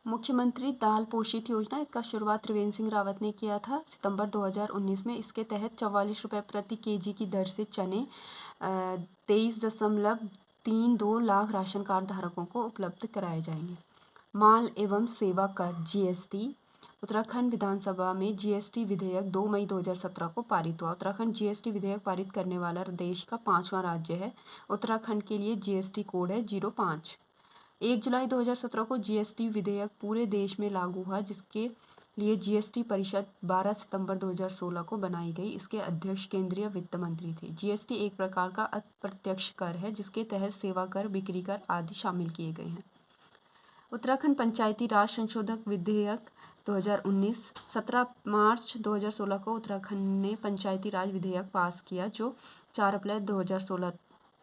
मुख्यमंत्री दाल पोषित योजना, इसका शुरुआत त्रिवेंद्र सिंह रावत ने किया था सितंबर 2019 में। इसके तहत 44 रुपये प्रति केजी की दर से चने 23.32 लाख राशन कार्ड धारकों को उपलब्ध कराए जाएंगे। माल एवं सेवा कर जीएसटी, उत्तराखंड विधानसभा में जीएसटी विधेयक 2 मई 2017 को पारित हुआ। उत्तराखंड जीएसटी विधेयक पारित करने वाला देश का 5वां राज्य है। उत्तराखंड के लिए जीएसटी कोड है 05। 1 जुलाई 2017 को जीएसटी विधेयक पूरे देश में लागू हुआ, जिसके लिए जीएसटी परिषद 12 सितंबर 2016 को बनाई गई। इसके अध्यक्ष केंद्रीय वित्त मंत्री थे। जीएसटी एक प्रकार का अप्रत्यक्ष कर है, जिसके तहत सेवा कर, बिक्री कर आदि शामिल किए गए हैं। उत्तराखंड पंचायती राज संशोधक विधेयक 2019, 17 मार्च 2016 को उत्तराखंड ने पंचायती राज विधेयक पास किया, जो 4 अप्रैल 2016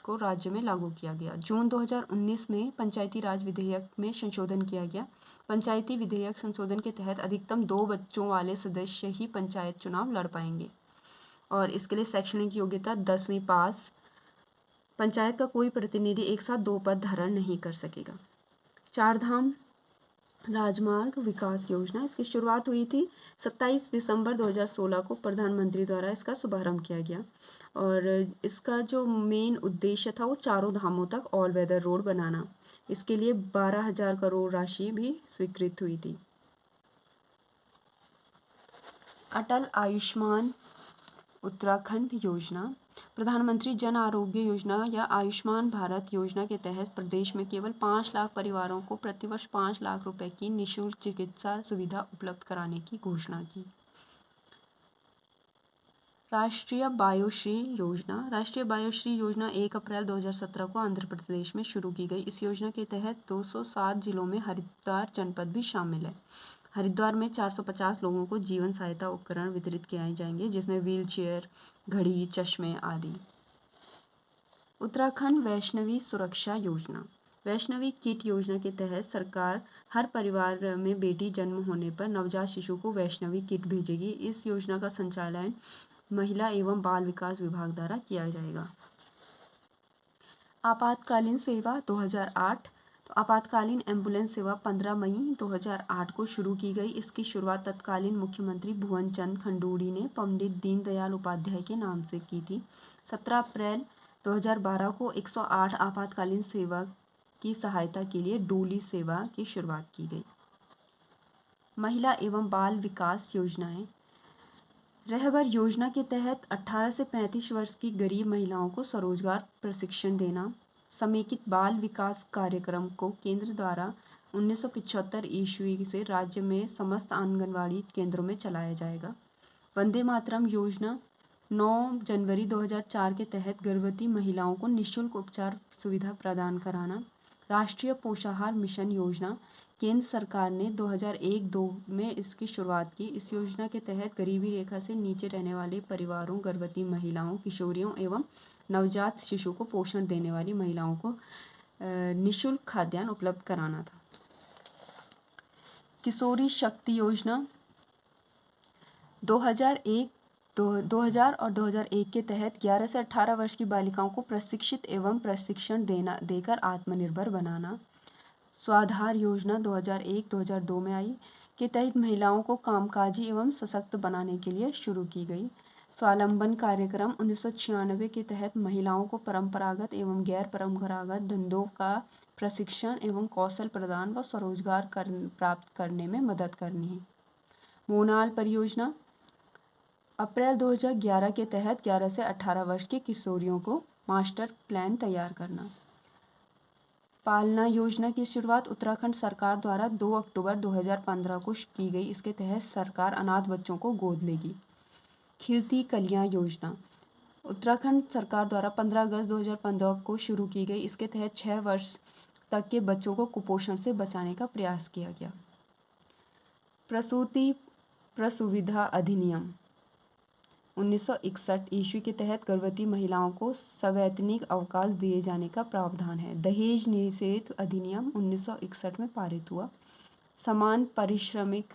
को राज्य में लागू किया गया। जून 2019 में पंचायती राज विधेयक में संशोधन किया गया। पंचायती विधेयक संशोधन के तहत अधिकतम 2 बच्चों वाले सदस्य ही पंचायत चुनाव लड़ पाएंगे और इसके लिए शैक्षणिक योग्यता 10वीं पास। पंचायत का कोई प्रतिनिधि एक साथ 2 पद धारण नहीं कर सकेगा। चारधाम राजमार्ग विकास योजना, इसकी शुरुआत हुई थी 27 दिसंबर 2016 को। प्रधानमंत्री द्वारा इसका शुभारंभ किया गया और इसका जो मेन उद्देश्य था वो चारों धामों तक ऑल वेदर रोड बनाना। इसके लिए 12,000 करोड़ राशि भी स्वीकृत हुई थी। अटल आयुष्मान उत्तराखंड योजना, प्रधानमंत्री जन आरोग्य योजना या आयुष्मान भारत योजना के तहत प्रदेश में केवल 5 लाख परिवारों को प्रतिवर्ष 5 लाख रुपए की निःशुल्क चिकित्सा सुविधा उपलब्ध कराने की घोषणा की। राष्ट्रीय बायोश्री योजना, राष्ट्रीय बायोश्री योजना 1 अप्रैल 2017 को आंध्र प्रदेश में शुरू की गई। इस योजना के तहत 207 जिलों में हरिद्वार जनपद भी शामिल है। हरिद्वार में 450 लोगों को जीवन सहायता उपकरण वितरित किए जाएंगे, जिसमें व्हील चेयर, घड़ी, चश्मे आदि। उत्तराखंड वैष्णवी सुरक्षा योजना, वैष्णवी किट योजना के तहत सरकार हर परिवार में बेटी जन्म होने पर नवजात शिशु को वैष्णवी किट भेजेगी। इस योजना का संचालन महिला एवं बाल विकास विभाग द्वारा किया जाएगा। आपातकालीन सेवा 2008, तो आपातकालीन एम्बुलेंस सेवा 15 मई 2008 को शुरू की गई। इसकी शुरुआत तत्कालीन मुख्यमंत्री भुवन चंद खंडूड़ी ने पंडित दीनदयाल उपाध्याय के नाम से की थी। 17 अप्रैल 2012 को 108 आपातकालीन सेवा की सहायता के लिए डोली सेवा की शुरुआत की गई। महिला एवं बाल विकास योजनाएं, रहबर योजना के तहत 18 से 35 वर्ष की गरीब महिलाओं को स्वरोजगार प्रशिक्षण देना। समेकित बाल विकास कार्यक्रम को केंद्र द्वारा 1975 ईस्वी से राज्य में समस्त आंगनवाड़ी केंद्रों में चलाया जाएगा। वंदे मातरम योजना 9 जनवरी 2004 के तहत गर्भवती महिलाओं को निःशुल्क उपचार सुविधा प्रदान कराना। राष्ट्रीय पोषाहार मिशन योजना, केंद्र सरकार ने 2001-2 में इसकी शुरुआत की। इस योजना के तहत गरीबी रेखा से नीचे रहने वाले परिवारों, गर्भवती महिलाओं, किशोरियों एवं नवजात शिशु को पोषण देने वाली महिलाओं को निःशुल्क खाद्यान्न उपलब्ध कराना था। किशोरी शक्ति योजना 2000 और 2001 के तहत 11 से 18 वर्ष की बालिकाओं को प्रशिक्षित एवं प्रशिक्षण देकर आत्मनिर्भर बनाना। स्वाधार योजना 2001-2002 में आई, के तहत महिलाओं को कामकाजी एवं सशक्त बनाने के लिए शुरू की गई। स्वावलंबन कार्यक्रम 1996 के तहत महिलाओं को परंपरागत एवं गैर परंपरागत धंधों का प्रशिक्षण एवं कौशल प्रदान व स्वरोजगार प्राप्त करने में मदद करनी है। मोनाल परियोजना अप्रैल 2011 के तहत 11 से 18 वर्ष के किशोरियों को मास्टर प्लान तैयार करना। पालना योजना की शुरुआत उत्तराखंड सरकार द्वारा 2 अक्टूबर 2015 को की गई। इसके तहत सरकार अनाथ बच्चों को गोद लेगी। खिलती कलियां योजना उत्तराखंड सरकार द्वारा 15 अगस्त 2015 को शुरू की गई। इसके तहत 6 वर्ष तक के बच्चों को कुपोषण से बचाने का प्रयास किया गया। प्रसूति प्रसुविधा अधिनियम 1961 ईस्वी के तहत गर्भवती महिलाओं को सवैतनिक अवकाश दिए जाने का प्रावधान है। दहेज निषेध अधिनियम 1961 में पारित हुआ। समान पारिश्रमिक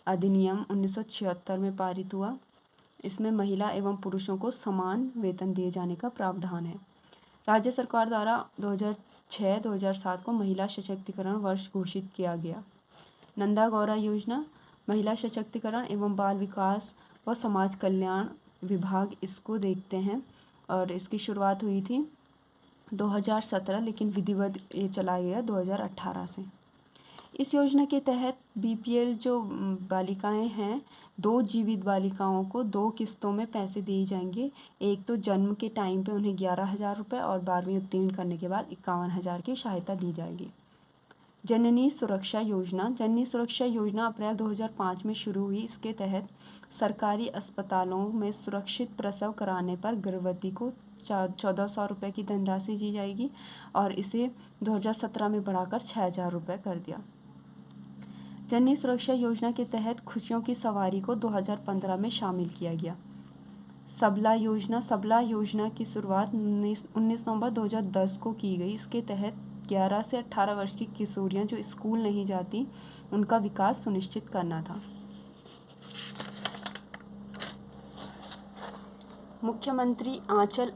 अधिनियम 1976 में पारित हुआ। इसमें महिला एवं पुरुषों को समान वेतन दिए जाने का प्रावधान है। राज्य सरकार द्वारा 2006-2007 को महिला सशक्तिकरण वर्ष घोषित किया गया। नंदा गौरा योजना महिला सशक्तिकरण एवं बाल विकास व समाज कल्याण विभाग इसको देखते हैं और इसकी शुरुआत हुई थी 2017, लेकिन विधिवत ये चला गया 2018 से। इस योजना के तहत बीपीएल जो बालिकाएं हैं, 2 जीवित बालिकाओं को 2 किस्तों में पैसे दिए जाएंगे। एक तो जन्म के टाइम पे उन्हें 11,000 रुपये और 12वीं उत्तीर्ण करने के बाद 51,000 की सहायता दी जाएगी। जननी सुरक्षा योजना अप्रैल 2005 में शुरू हुई। इसके तहत सरकारी अस्पतालों में सुरक्षित प्रसव कराने पर गर्भवती को 1,400 रुपये की धनराशि दी जाएगी और इसे 2017 में बढ़ाकर 6,000 रुपये कर दिया। जननी सुरक्षा योजना के तहत खुशियों की सवारी को 2015 में शामिल किया गया। सबला योजना की शुरुआत 19 नवंबर 2010 को की गई। इसके तहत 11 से 18 वर्ष की किशोरियां जो स्कूल नहीं जाती, उनका विकास सुनिश्चित करना था। मुख्यमंत्री आंचल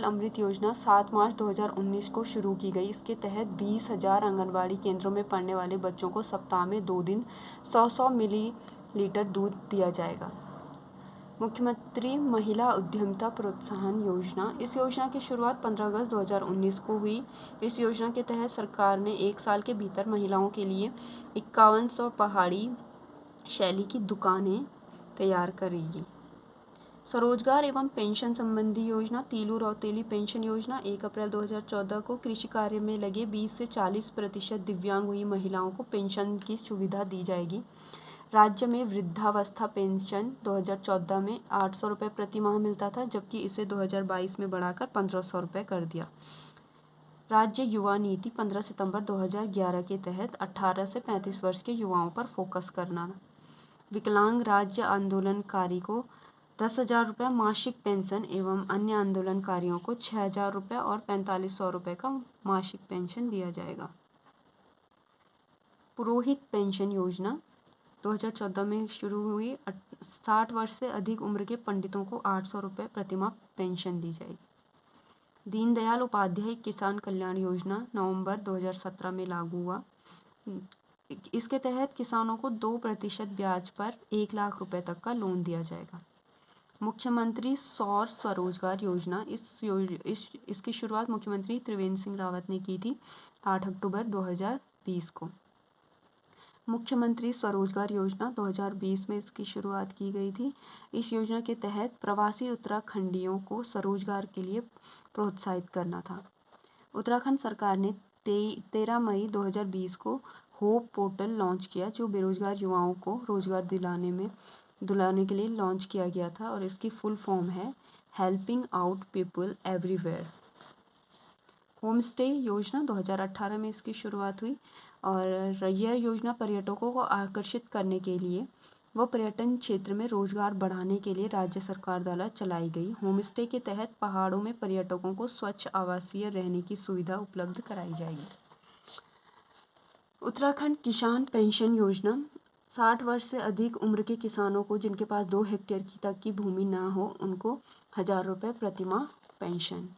अमृत योजना 7 मार्च 2019 को शुरू की गई। इसके तहत 20,000 आंगनबाड़ी केंद्रों में पढ़ने वाले बच्चों को सप्ताह में 2 दिन 100 मिलीलीटर दूध दिया जाएगा। मुख्यमंत्री महिला उद्यमिता प्रोत्साहन योजना, इस योजना की शुरुआत 15 अगस्त 2019 को हुई। इस योजना के तहत सरकार ने 1 साल के भीतर महिलाओं के लिए 5100 पहाड़ी शैली की दुकानें तैयार करेगी। स्वरोजगार एवं पेंशन संबंधी योजना, तीलू रौतेली पेंशन योजना 1 अप्रैल 2014 को कृषि कार्य में लगे 20 से 40% दिव्यांग हुई महिलाओं को पेंशन की सुविधा दी जाएगी। राज्य में वृद्धावस्था पेंशन 2014 में 800 रुपये प्रति माह मिलता था, जबकि इसे 2022 में बढ़ाकर 1,500 रुपये कर दिया। राज्य युवा नीति 15 सितंबर 2011 के तहत 18 से 35 वर्ष के युवाओं पर फोकस करना। विकलांग राज्य आंदोलनकारी को 10,000 रुपये मासिक पेंशन एवं अन्य आंदोलनकारियों को 6,000 रुपये और 4,500 रुपये का मासिक पेंशन दिया जाएगा। पुरोहित पेंशन योजना 2014 में शुरू हुई। 60 वर्ष से अधिक उम्र के पंडितों को 800 रुपये प्रतिमाह पेंशन दी जाएगी। दीनदयाल उपाध्याय किसान कल्याण योजना नवंबर 2017 में लागू हुआ। इसके तहत किसानों को 2% ब्याज पर 1 लाख रुपए तक का लोन दिया जाएगा। मुख्यमंत्री सौर स्वरोजगार योजना, इसकी शुरुआत मुख्यमंत्री त्रिवेंद्र सिंह रावत ने की थी 8 अक्टूबर 2020 को। मुख्यमंत्री स्वरोजगार योजना 2020 में इसकी शुरुआत की गई थी। इस योजना के तहत प्रवासी उत्तराखंडियों को स्वरोजगार के लिए प्रोत्साहित करना था। उत्तराखंड सरकार ने 13 मई 2020 को होप पोर्टल लॉन्च किया, जो बेरोजगार युवाओं को रोजगार दिलाने के लिए लॉन्च किया गया था और इसकी फुल फॉर्म है helping out people everywhere. Home stay योजना 2018 में इसकी शुरुआत हुई और यह योजना पर्यटकों को आकर्षित करने के लिए व पर्यटन क्षेत्र में रोजगार बढ़ाने के लिए राज्य सरकार द्वारा चलाई गई। होम स्टे के तहत पहाड़ों में पर्यटकों को स्वच्छ आवासीय रहने की सुविधा उपलब्ध कराई जाएगी। उत्तराखंड किसान पेंशन योजना 60 वर्ष से अधिक उम्र के किसानों को जिनके पास 2 हेक्टेयर तक की भूमि ना हो, उनको 1,000 रुपये प्रतिमाह पेंशन।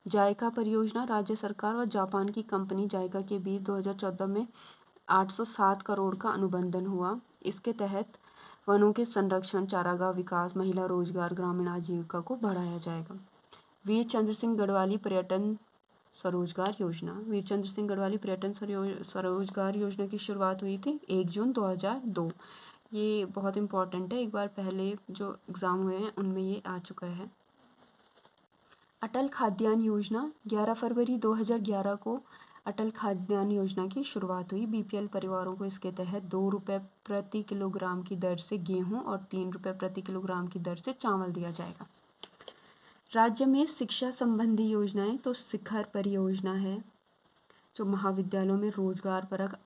जायका परियोजना, राज्य सरकार और जापान की कंपनी जायका के बीच 2014 में 807 करोड़ का अनुबंधन हुआ। इसके तहत वनों के संरक्षण, चारागाह विकास, महिला रोजगार, ग्रामीण आजीविका को बढ़ाया जाएगा। वीर चंद्र सिंह गढ़वाली पर्यटन स्वरोजगार योजना, वीर चंद्र सिंह गढ़वाली पर्यटन स्वरोजगार योजना की शुरुआत हुई थी 1 जून 2002। ये बहुत इम्पॉर्टेंट है, एक बार पहले जो एग्ज़ाम हुए हैं उनमें ये आ चुका है। अटल खाद्यान्न योजना 11 फरवरी 2011 को अटल खाद्यान्न योजना की शुरुआत हुई। बीपीएल परिवारों को इसके तहत 2 रुपये प्रति किलोग्राम की दर से गेहूं और 3 रुपये प्रति किलोग्राम की दर से चावल दिया जाएगा। राज्य में शिक्षा संबंधी योजनाएं, तो शिखर परियोजना है जो महाविद्यालयों में रोजगार परक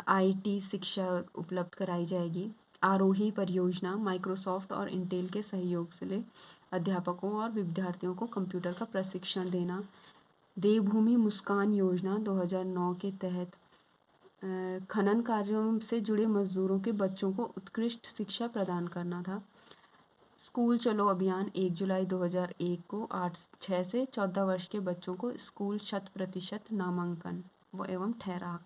आईटी शिक्षा उपलब्ध कराई जाएगी। आरोही परियोजना माइक्रोसॉफ्ट और इंटेल के सहयोग से अध्यापकों और विद्यार्थियों को कंप्यूटर का प्रशिक्षण देना। देवभूमि मुस्कान योजना 2009 के तहत खनन कार्यों से जुड़े मजदूरों के बच्चों को उत्कृष्ट शिक्षा प्रदान करना था। स्कूल चलो अभियान 1 जुलाई 2001 को 6 से 14 वर्ष के बच्चों को स्कूल 100% नामांकन एवं ठहराव